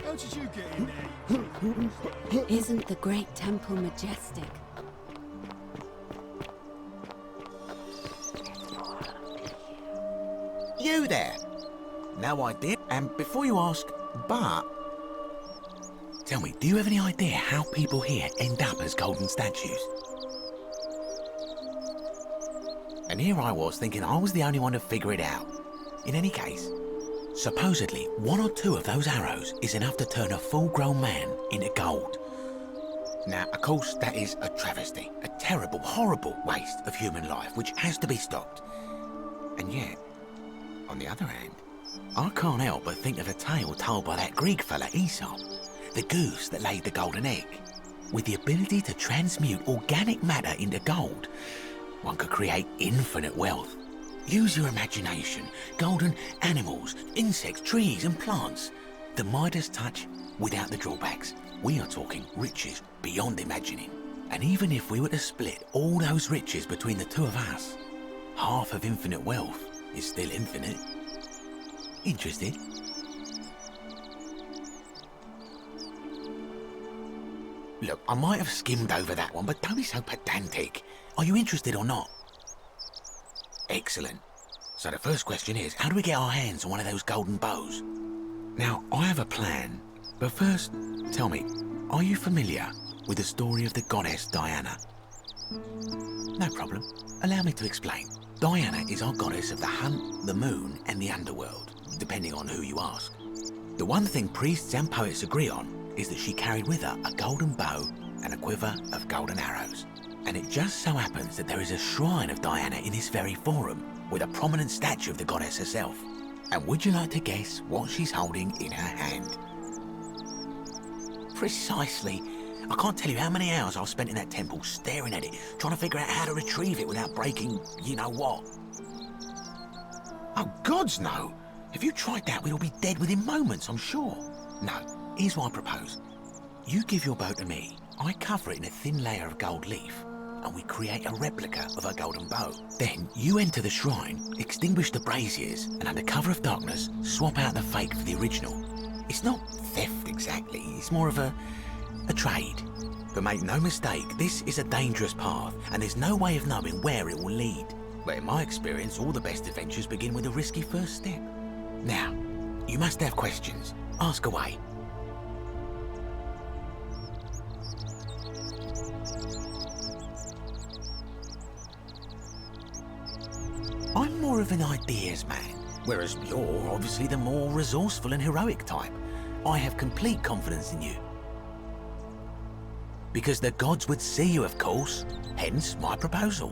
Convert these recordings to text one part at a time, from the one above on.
How did you get in there? Isn't the great temple majestic? You there? No idea. And before you ask, but... Tell me, do you have any idea how people here end up as golden statues? And here I was thinking I was the only one to figure it out. In any case, supposedly 1 or 2 of those arrows is enough to turn a full-grown man into gold. Now, of course, that is a travesty, a terrible, horrible waste of human life which has to be stopped. And yet, on the other hand, I can't help but think of a tale told by that Greek fella Aesop, the goose that laid the golden egg. With the ability to transmute organic matter into gold, one could create infinite wealth. Use your imagination. Golden animals, insects, trees and plants. The Midas touch without the drawbacks. We are talking riches beyond imagining. And even if we were to split all those riches between the 2 of us, half of infinite wealth is still infinite. Interested? Look, I might have skimmed over that one, but don't be so pedantic. Are you interested or not? Excellent. So the first question is, how do we get our hands on one of those golden bows? Now, I have a plan, but first, tell me, are you familiar with the story of the goddess Diana? No problem. Allow me to explain. Diana is our goddess of the hunt, the moon, and the underworld, depending on who you ask. The one thing priests and poets agree on is that she carried with her a golden bow and a quiver of golden arrows. And it just so happens that there is a shrine of Diana in this very forum, with a prominent statue of the goddess herself. And would you like to guess what she's holding in her hand? Precisely. I can't tell you how many hours I've spent in that temple staring at it, trying to figure out how to retrieve it without breaking you-know-what. Oh, gods no! If you tried that, we'd all be dead within moments, I'm sure. No, here's what I propose. You give your bow to me, I cover it in a thin layer of gold leaf, and we create a replica of a golden bow. Then you enter the shrine, extinguish the braziers, and under cover of darkness, swap out the fake for the original. It's not theft exactly, it's more of a trade. But make no mistake, this is a dangerous path, and there's no way of knowing where it will lead. But in my experience, all the best adventures begin with a risky first step. Now, you must have questions. Ask away. I'm more of an ideas man, whereas you're obviously the more resourceful and heroic type. I have complete confidence in you. Because the gods would see you, of course, hence my proposal.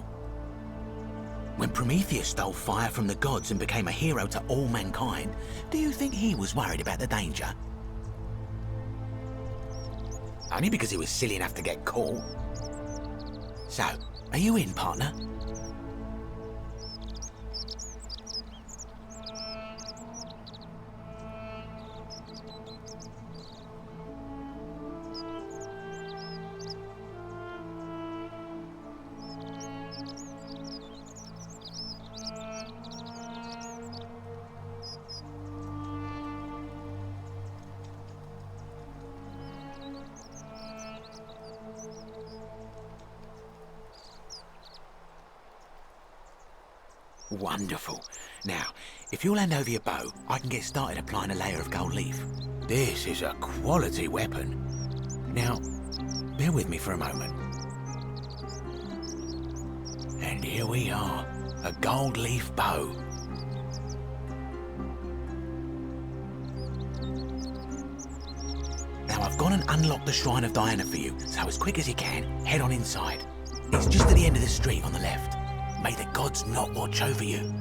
When Prometheus stole fire from the gods and became a hero to all mankind, do you think he was worried about the danger? Only because he was silly enough to get caught. So, are you in, partner? Wonderful. Now, if you'll hand over your bow, I can get started applying a layer of gold leaf. This is a quality weapon. Now, bear with me for a moment. And here we are, a gold leaf bow. Now I've gone and unlocked the Shrine of Diana for you, so as quick as you can, head on inside. It's just at the end of the street on the left. May the gods not watch over you.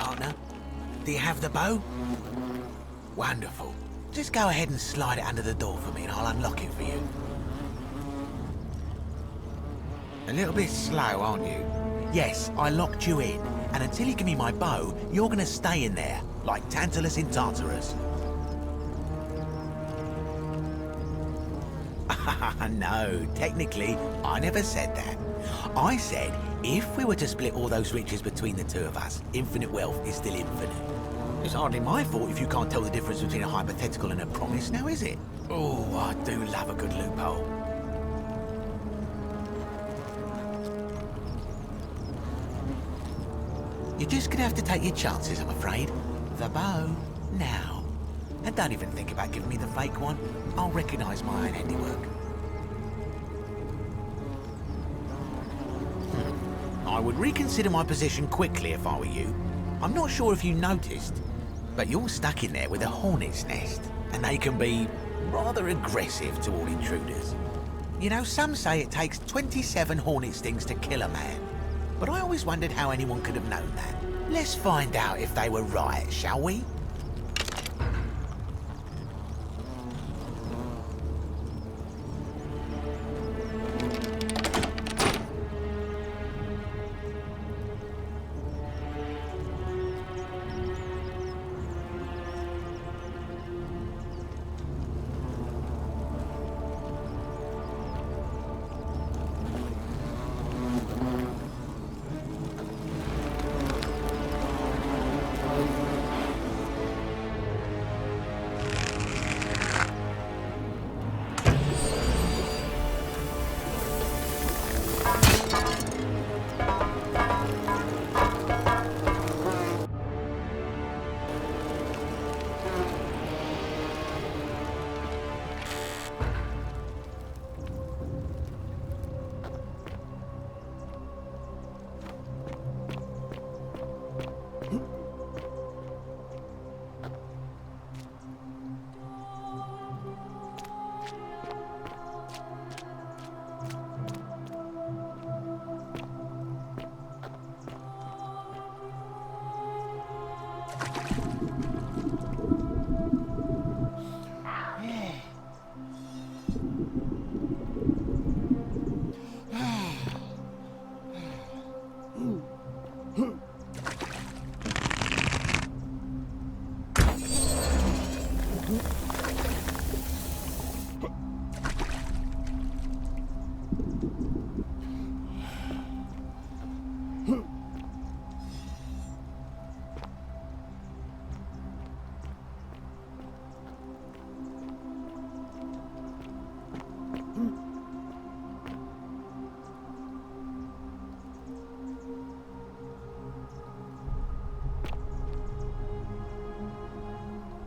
partner? Do you have the bow? Wonderful. Just go ahead and slide it under the door for me and I'll unlock it for you. A little bit slow, aren't you? Yes, I locked you in, and until you give me my bow, you're gonna stay in there, like Tantalus in Tartarus. No, technically, I never said that. I said, if we were to split all those riches between the two of us, infinite wealth is still infinite. It's hardly my fault if you can't tell the difference between a hypothetical and a promise, now is it? Oh, I do love a good loophole. You're just gonna have to take your chances, I'm afraid. The bow, now. And don't even think about giving me the fake one. I'll recognise my own handiwork. I would reconsider my position quickly if I were you. I'm not sure if you noticed, but you're stuck in there with a hornet's nest, and they can be rather aggressive toward intruders. You know, some say it takes 27 hornet stings to kill a man, but I always wondered how anyone could have known that. Let's find out if they were right, shall we?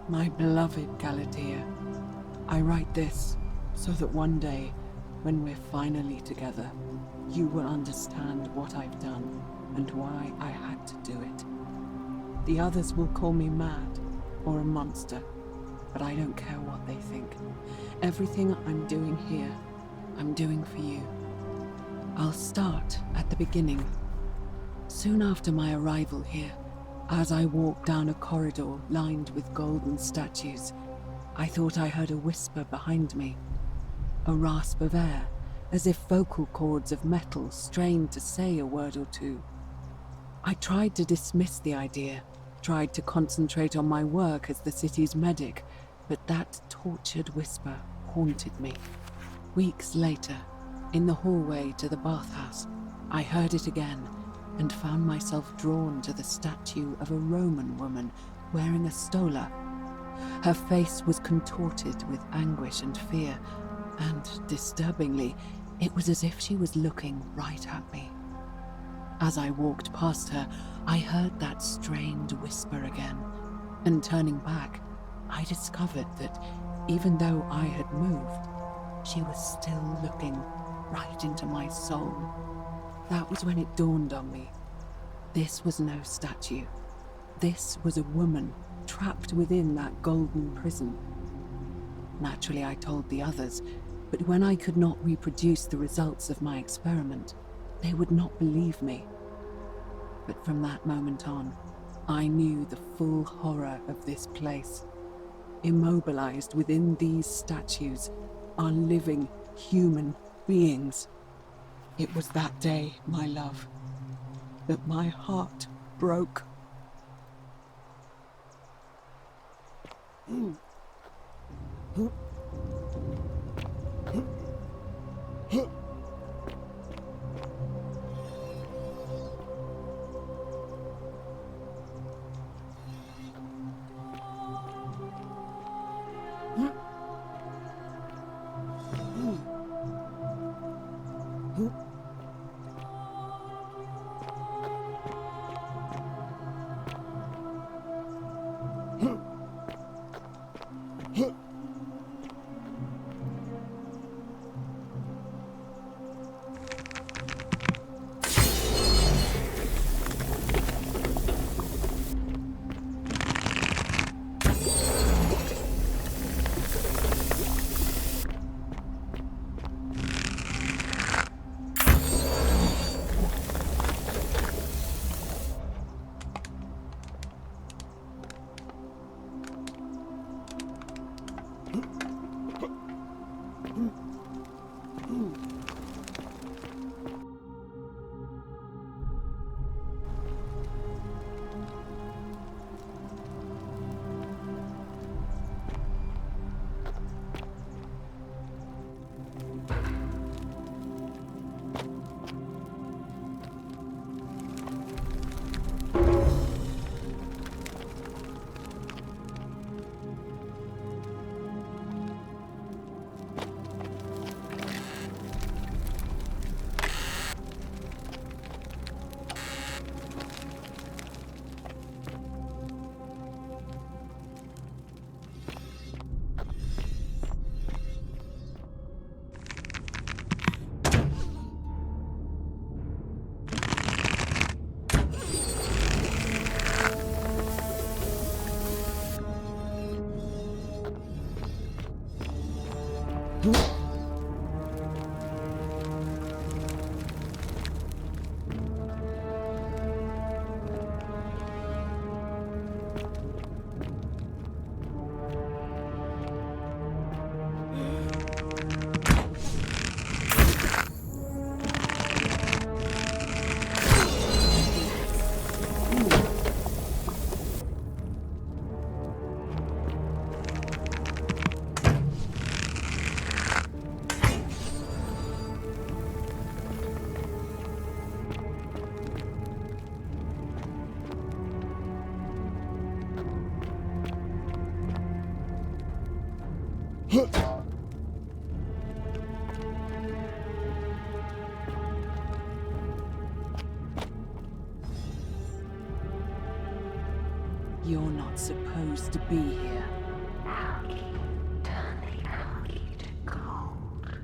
My beloved Galatea, I write this so that one day, when we're finally together, you will understand what I've done and why I had to do it. The others will call me mad or a monster, but I don't care what they think. Everything I'm doing here, I'm doing for you. I'll start at the beginning. Soon after my arrival here, as I walked down a corridor lined with golden statues, I thought I heard a whisper behind me. A rasp of air, as if vocal cords of metal strained to say a word or two. I tried to dismiss the idea, tried to concentrate on my work as the city's medic, but that tortured whisper haunted me. Weeks later, in the hallway to the bathhouse, I heard it again, and found myself drawn to the statue of a Roman woman wearing a stola. Her face was contorted with anguish and fear, and, disturbingly, it was as if she was looking right at me. As I walked past her, I heard that strained whisper again, and turning back, I discovered that, even though I had moved, she was still looking right into my soul. That was when it dawned on me. This was no statue. This was a woman trapped within that golden prison. Naturally, I told the others, but when I could not reproduce the results of my experiment, they would not believe me. But from that moment on, I knew the full horror of this place. Immobilized within these statues are living human beings. It was that day, my love, that my heart broke. You're not supposed to be here. Turning algae to gold.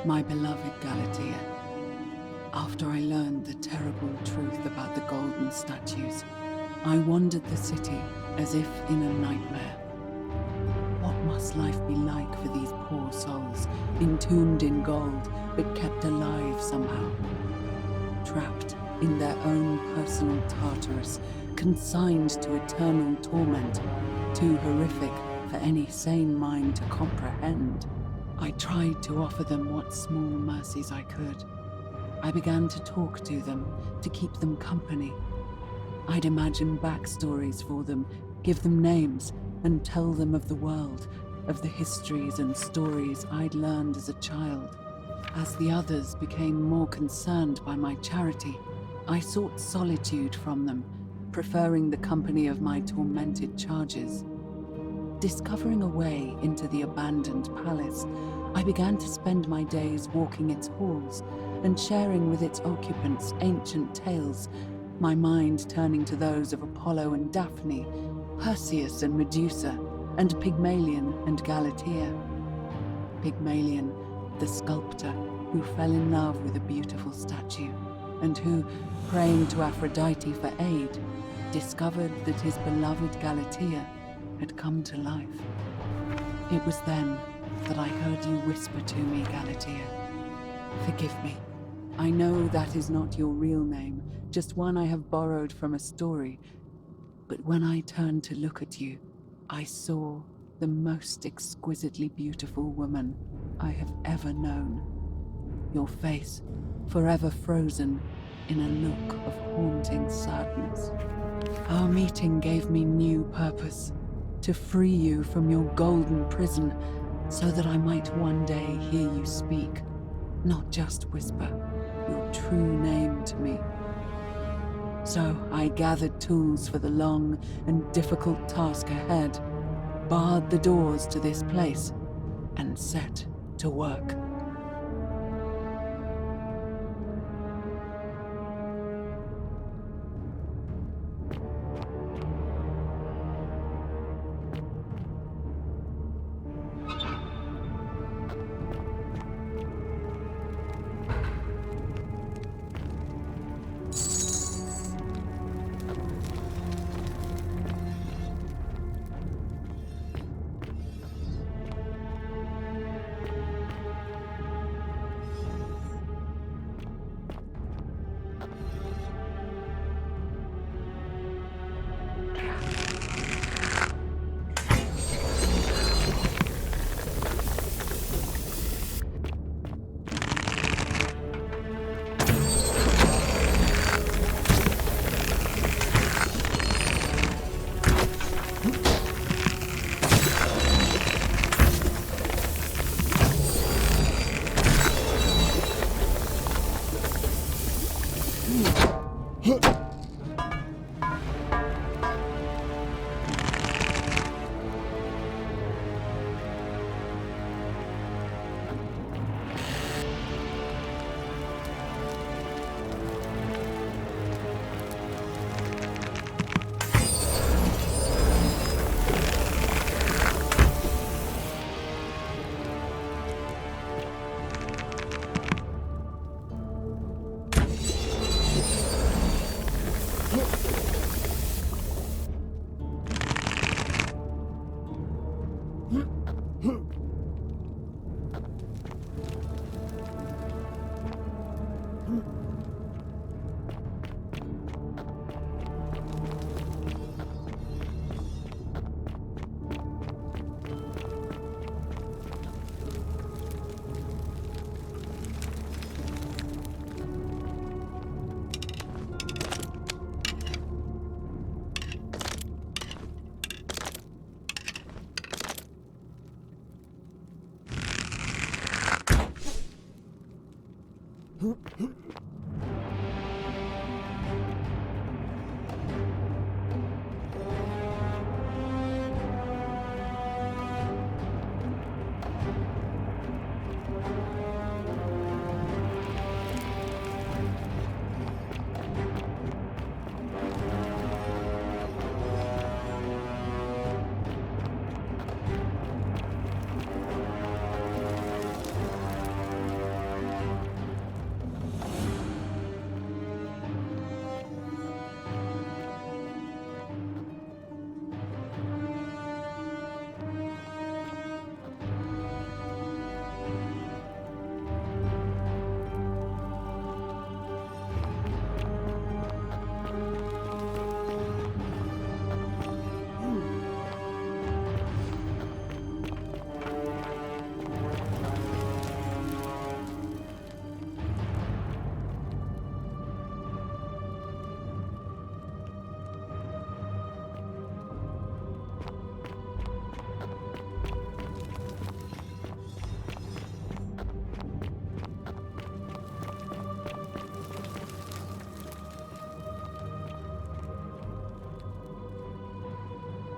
My beloved Galatea, after I learned the terrible truth about the golden statues, I wandered the city as if in a nightmare. What must life be like for these poor souls, entombed in gold, but kept alive somehow? Trapped in their own personal Tartarus, consigned to eternal torment, too horrific for any sane mind to comprehend. I tried to offer them what small mercies I could. I began to talk to them, to keep them company. I'd imagine backstories for them, give them names, and tell them of the world, of the histories and stories I'd learned as a child. As the others became more concerned by my charity, I sought solitude from them, preferring the company of my tormented charges. Discovering a way into the abandoned palace, I began to spend my days walking its halls and sharing with its occupants ancient tales, my mind turning to those of Apollo and Daphne, Perseus and Medusa, and Pygmalion and Galatea. Pygmalion, the sculptor who fell in love with a beautiful statue, and who, praying to Aphrodite for aid, discovered that his beloved Galatea had come to life. It was then that I heard you whisper to me, Galatea. Forgive me. I know that is not your real name, just one I have borrowed from a story. But when I turned to look at you, I saw the most exquisitely beautiful woman I have ever known. Your face, forever frozen in a look of haunting sadness. Our meeting gave me new purpose, to free you from your golden prison, so that I might one day hear you speak, not just whisper, your true name to me. So I gathered tools for the long and difficult task ahead, barred the doors to this place, and set to work.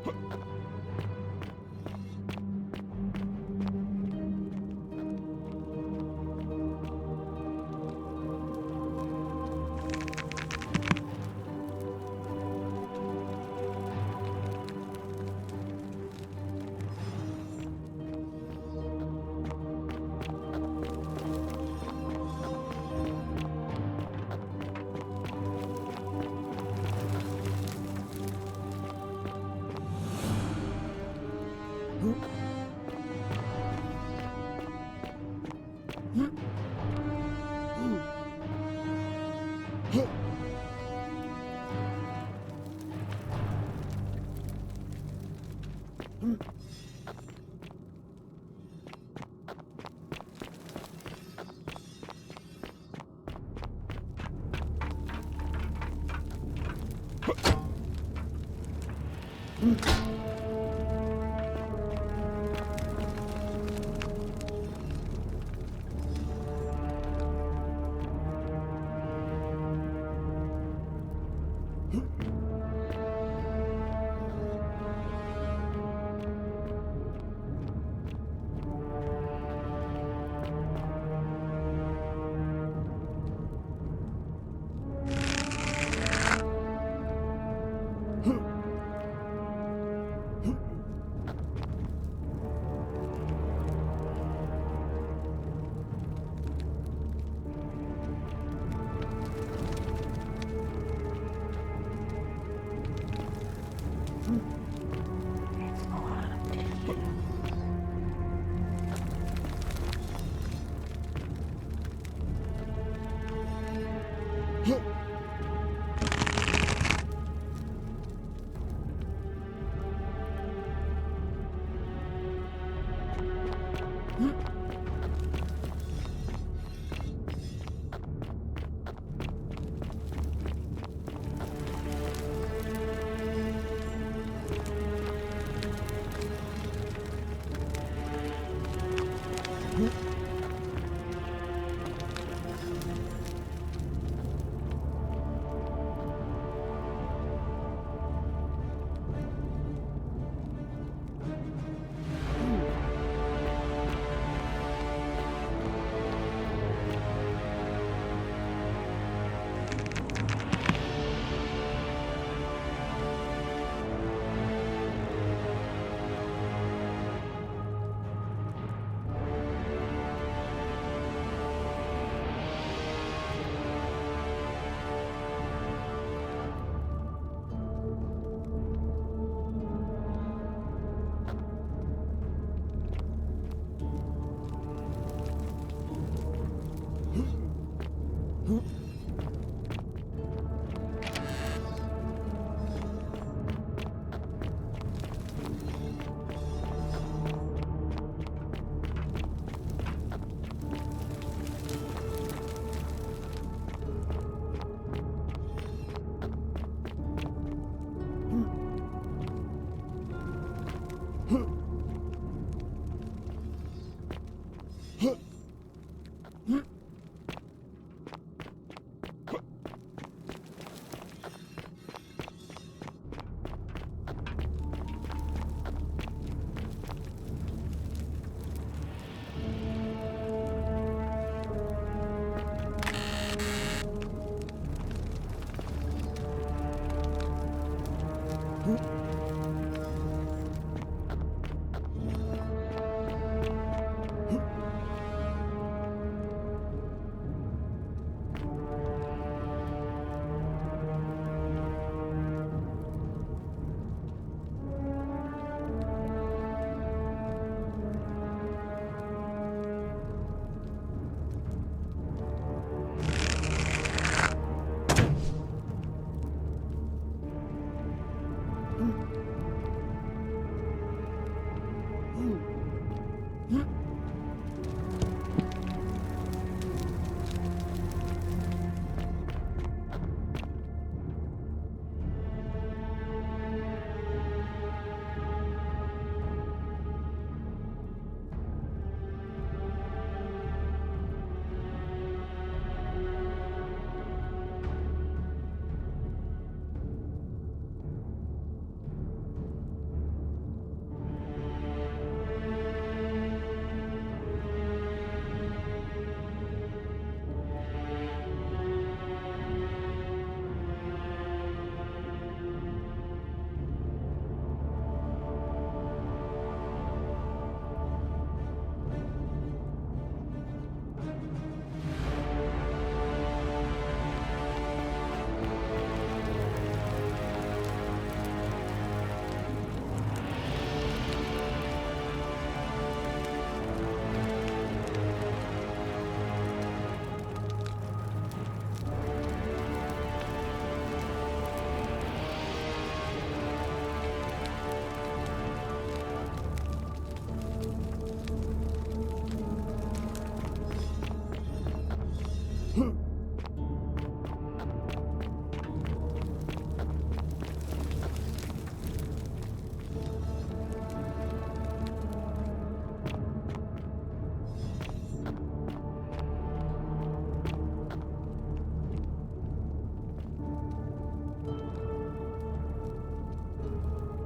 It's all tissue.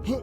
It's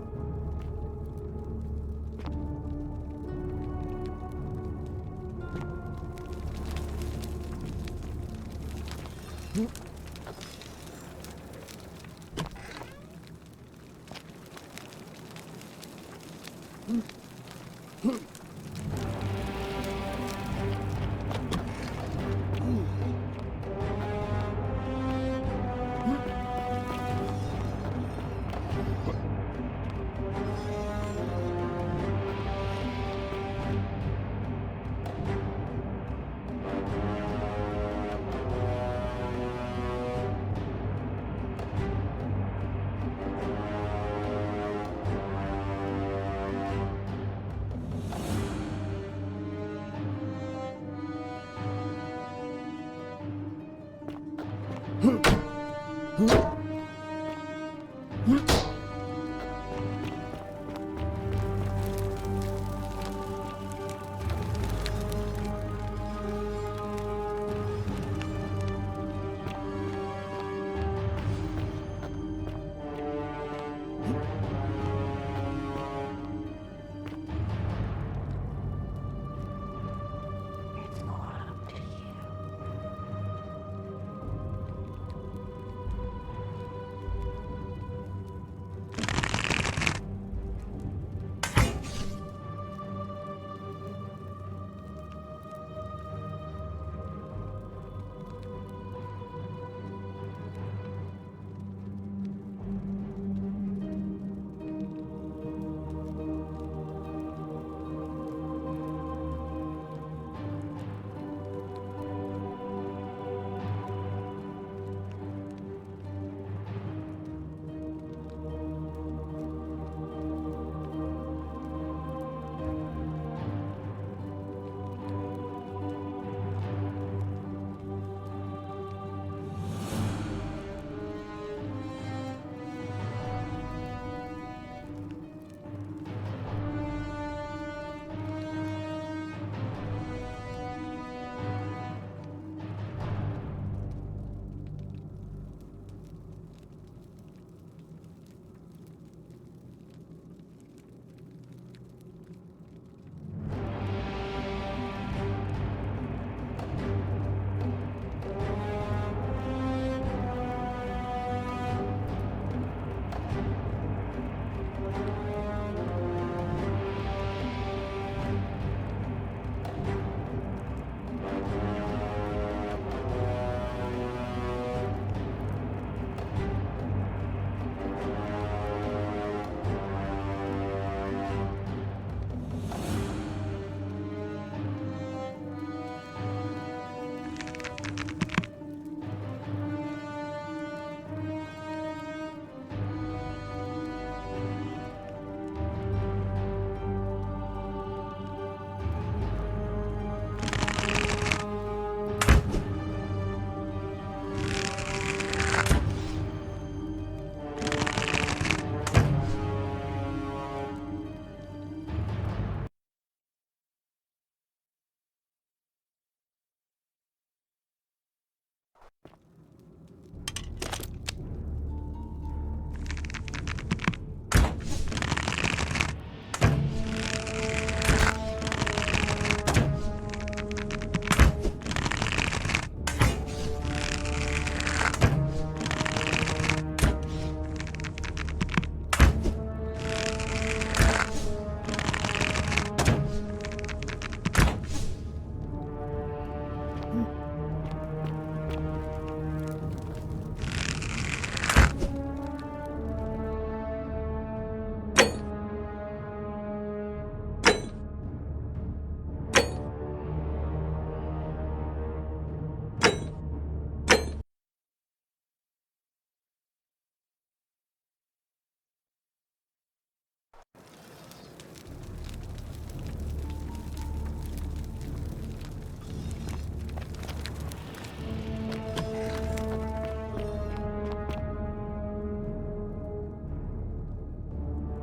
all up to you.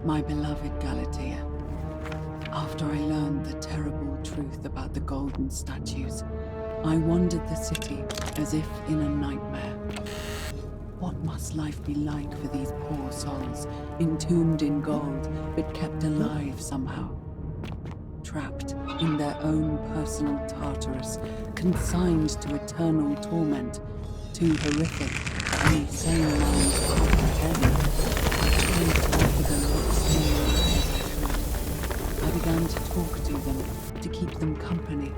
My beloved Galatea, after I learned the terrible truth about the golden statues, I wandered the city as if in a nightmare. What What must life be like for these poor souls, entombed in gold, but kept alive somehow? Trapped in their own personal Tartarus, consigned to eternal torment, too horrific for any sane mind to comprehend. I tried to offer them what small answers I could. I began to talk to them, to keep them company.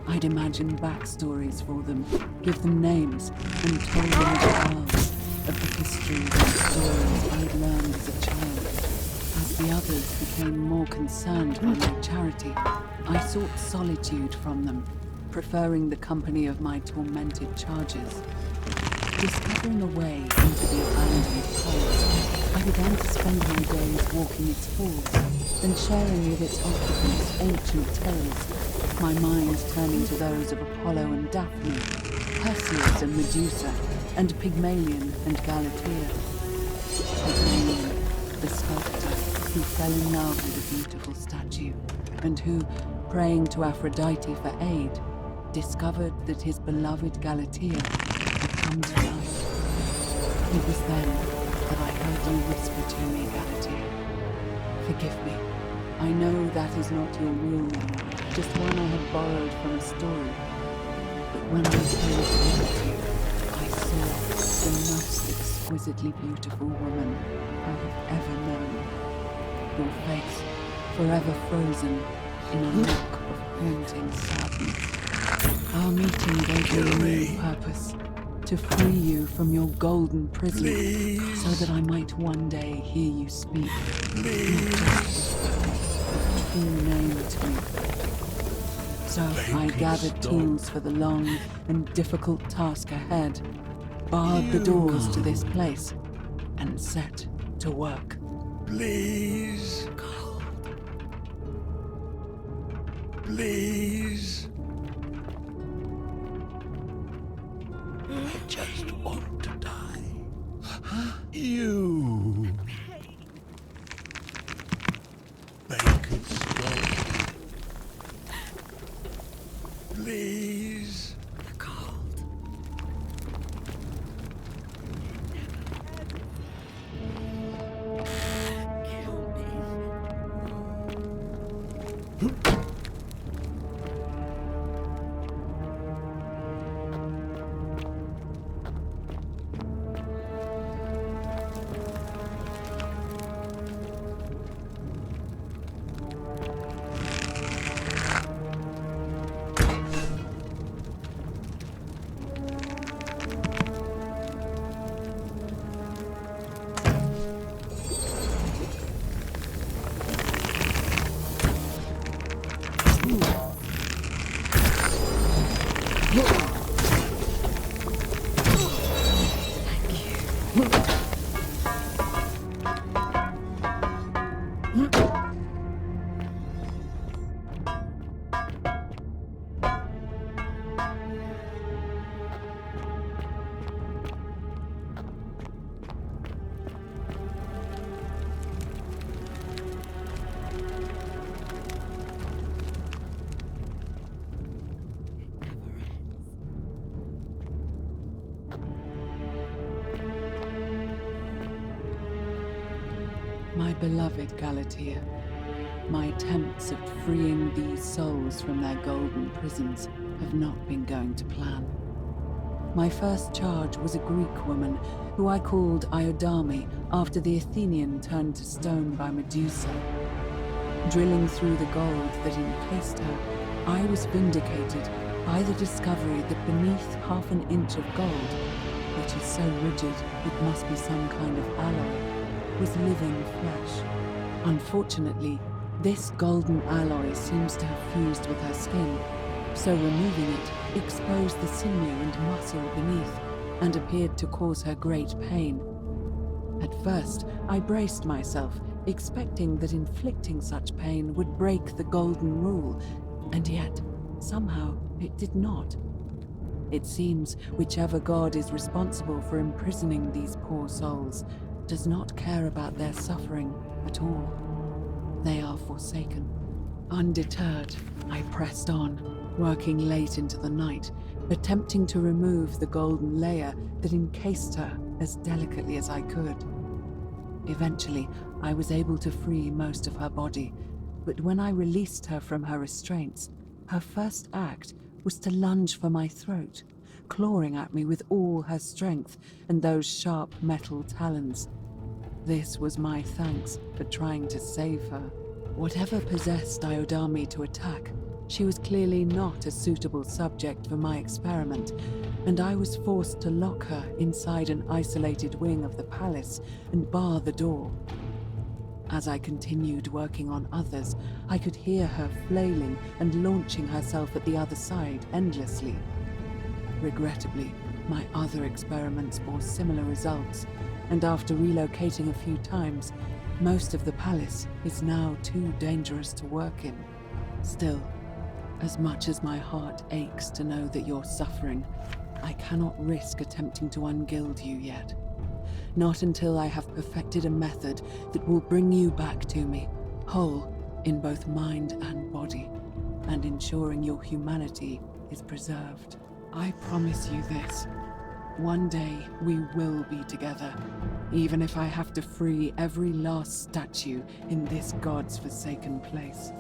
I'd imagine backstories for them, give them names, and told them tales of the histories and stories I'd learned as a child. As the others became more concerned by my charity, I sought solitude from them, preferring the company of my tormented charges. Discovering a way into the abandoned palace, I began to spend my days walking its halls, then sharing with its occupants ancient tales, my mind turning to those of Apollo and Daphne, Perseus and Medusa, and Pygmalion and Galatea. Pygmalion, the sculptor who fell in love with a beautiful statue, and who, praying to Aphrodite for aid, discovered that his beloved Galatea had come to life. It was then that I heard you whisper to me, Galatea. Forgive me. I know that is not your real name, just one I had borrowed from a story. But when I came to look at you, I saw the most exquisitely beautiful woman I have ever known. Your face, forever frozen in a look of haunting sadness. Our meeting gave me a new purpose, to free you from your golden prison, so that I might one day hear you speak, not just a true name to me. So I gathered tools for the long and difficult task ahead, barred the doors to this place, and set to work. Please. Please. I just want to die. You. Make it stop. Please. Cold. Kill me. My beloved Galatea, my attempts at freeing these souls from their golden prisons have not been going to plan. My first charge was a Greek woman who I called Iodame after the Athenian turned to stone by Medusa. Drilling through the gold that encased her, I was vindicated by the discovery that beneath half an inch of gold, which is so rigid it must be some kind of alloy, was living flesh. Unfortunately, this golden alloy seems to have fused with her skin, so removing it exposed the sinew and muscle beneath, and appeared to cause her great pain. At first, I braced myself, expecting that inflicting such pain would break the golden rule, and yet, somehow, it did not. It seems whichever god is responsible for imprisoning these poor souls does not care about their suffering at all. They are forsaken. Undeterred, I pressed on, working late into the night, attempting to remove the golden layer that encased her as delicately as I could. Eventually, I was able to free most of her body, but when I released her from her restraints, her first act was to lunge for my throat, clawing at me with all her strength and those sharp metal talons. This was my thanks for trying to save her. Whatever possessed Iodami to attack, she was clearly not a suitable subject for my experiment, and I was forced to lock her inside an isolated wing of the palace and bar the door. As I continued working on others, I could hear her flailing and launching herself at the other side endlessly. Regrettably, my other experiments bore similar results, and after relocating a few times, most of the palace is now too dangerous to work in. Still, as much as my heart aches to know that you're suffering, I cannot risk attempting to ungild you yet. Not until I have perfected a method that will bring you back to me, whole in both mind and body, and ensuring your humanity is preserved. I promise you this. One day we will be together, even if I have to free every last statue in this god's forsaken place.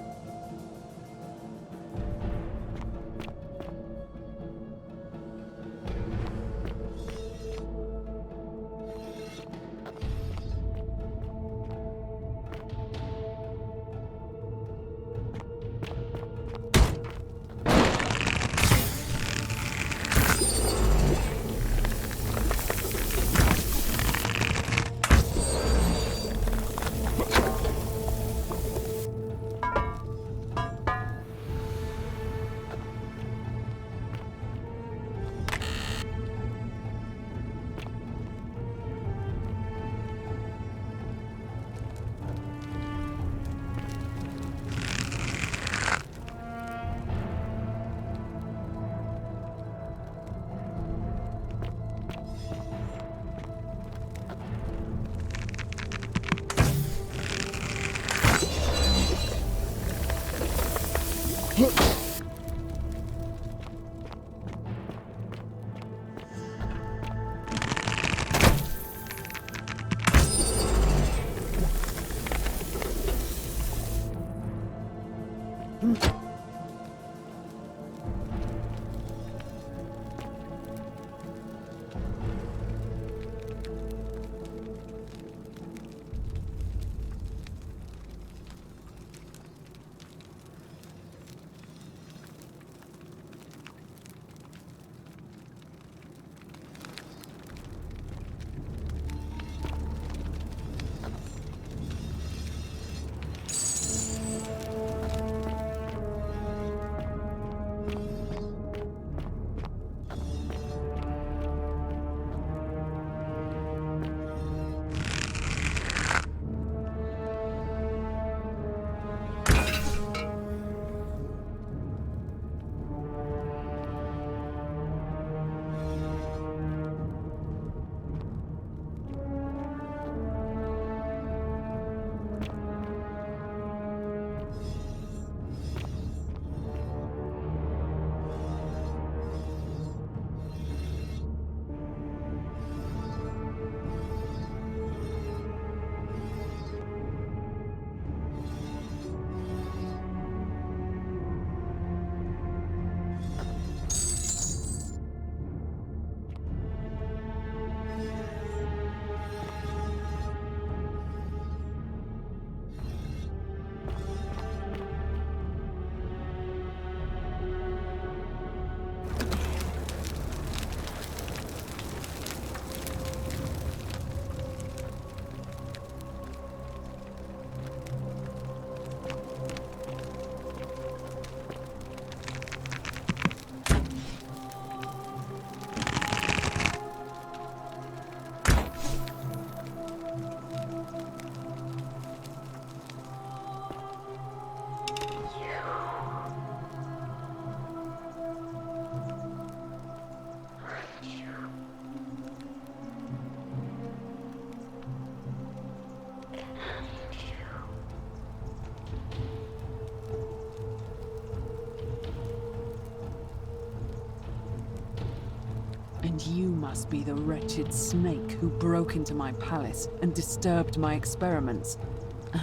And you must be the wretched snake who broke into my palace and disturbed my experiments.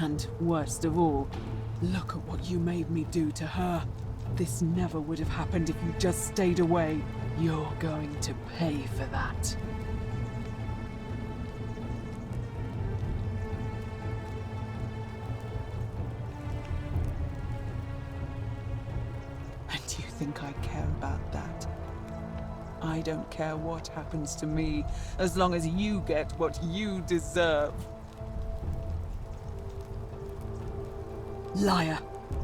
And worst of all, look at what you made me do to her. This never would have happened if you just stayed away. You're going to pay for that. And do you think I care about that? I don't care what happens to me, as long as you get what you deserve. Liar!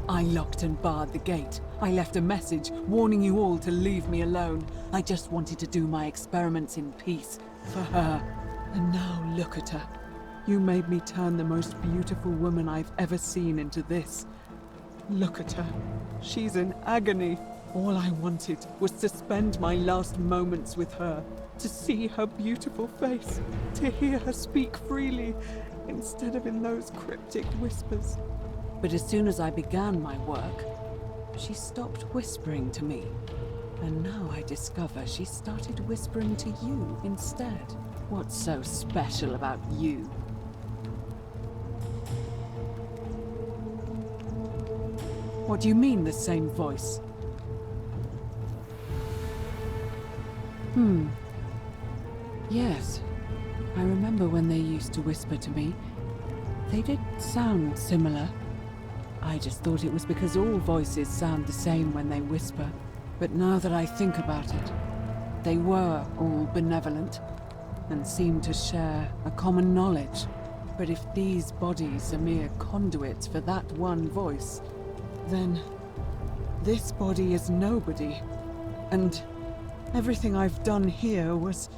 I locked and barred the gate. I left a message warning you all to leave me alone. I just wanted to do my experiments in peace, for her. And now look at her. You made me turn the most beautiful woman I've ever seen into this. Look at her. She's in agony. All I wanted was to spend my last moments with her, to see her beautiful face, to hear her speak freely, instead of in those cryptic whispers. But as soon as I began my work, she stopped whispering to me. And now I discover she started whispering to you instead. What's so special about you? What do you mean, the same voice? Yes. I remember when they used to whisper to me. They did sound similar. I just thought it was because all voices sound the same when they whisper. But now that I think about it, they were all benevolent and seemed to share a common knowledge. But if these bodies are mere conduits for that one voice, then this body is nobody. And everything I've done here was...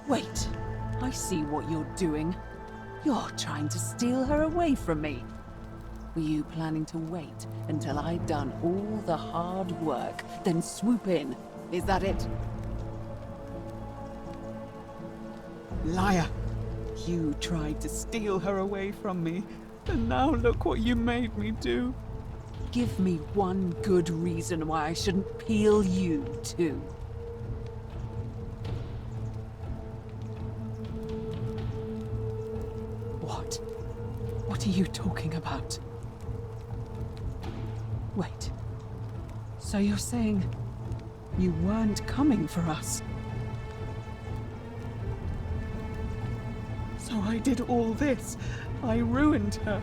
Wait, I see what you're doing. You're trying to steal her away from me. Were you planning to wait until I'd done all the hard work, then swoop in? Is that it? Liar! You tried to steal her away from me, and now look what you made me do. Give me one good reason why I shouldn't peel you too. What? What are you talking about? Wait. So you're saying you weren't coming for us? So I did all this. I ruined her.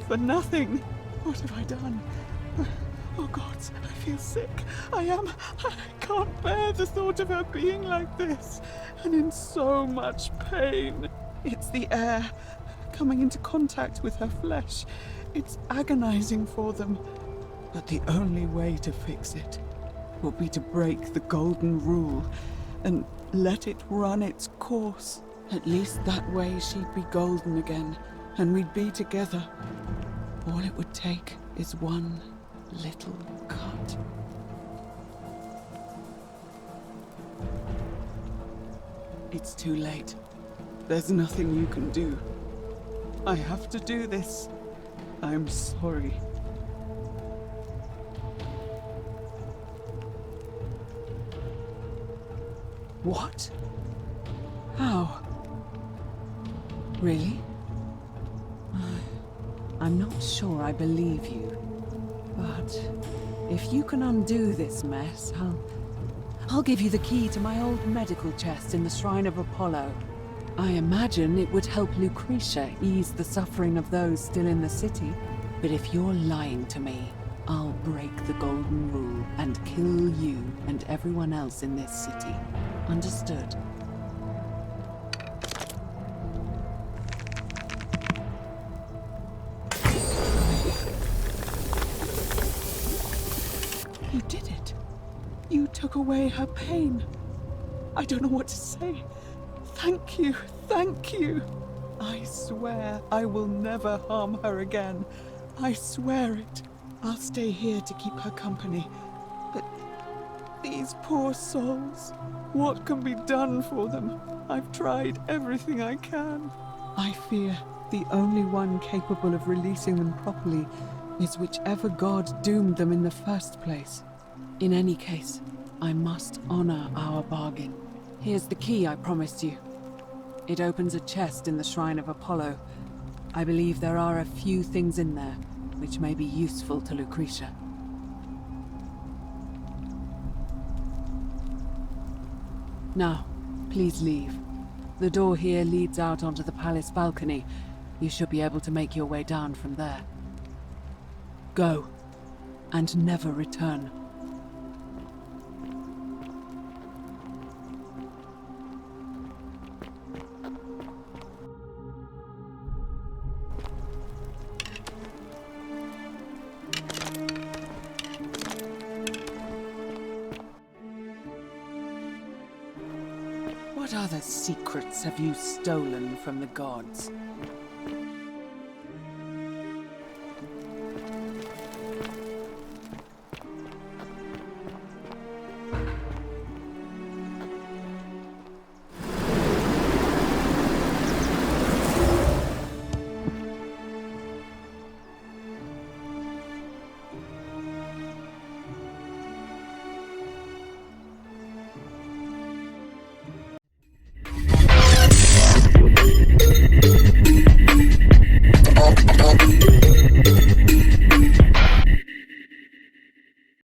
For nothing. What have I done? Oh God, I feel sick. I can't bear the thought of her being like this. And in so much pain. It's the air coming into contact with her flesh. It's agonizing for them. But the only way to fix it will be to break the golden rule and let it run its course. At least that way she'd be golden again, and we'd be together. All it would take is one little cut. It's too late. There's nothing you can do. I have to do this. I'm sorry. What? How? Really? I'm not sure I believe you. But if you can undo this mess, I'll give you the key to my old medical chest in the Shrine of Apollo. I imagine it would help Lucretia ease the suffering of those still in the city. But if you're lying to me, I'll break the golden rule and kill you and everyone else in this city. Understood? You did it. You took away her pain. I don't know what to say. Thank you, thank you. I swear I will never harm her again. I swear it. I'll stay here to keep her company. But these poor souls, what can be done for them? I've tried everything I can. I fear the only one capable of releasing them properly is whichever god doomed them in the first place. In any case, I must honor our bargain. Here's the key I promised you. It opens a chest in the Shrine of Apollo. I believe there are a few things in there which may be useful to Lucretia. Now, please leave. The door here leads out onto the palace balcony. You should be able to make your way down from there. Go, and never return. What other secrets have you stolen from the gods?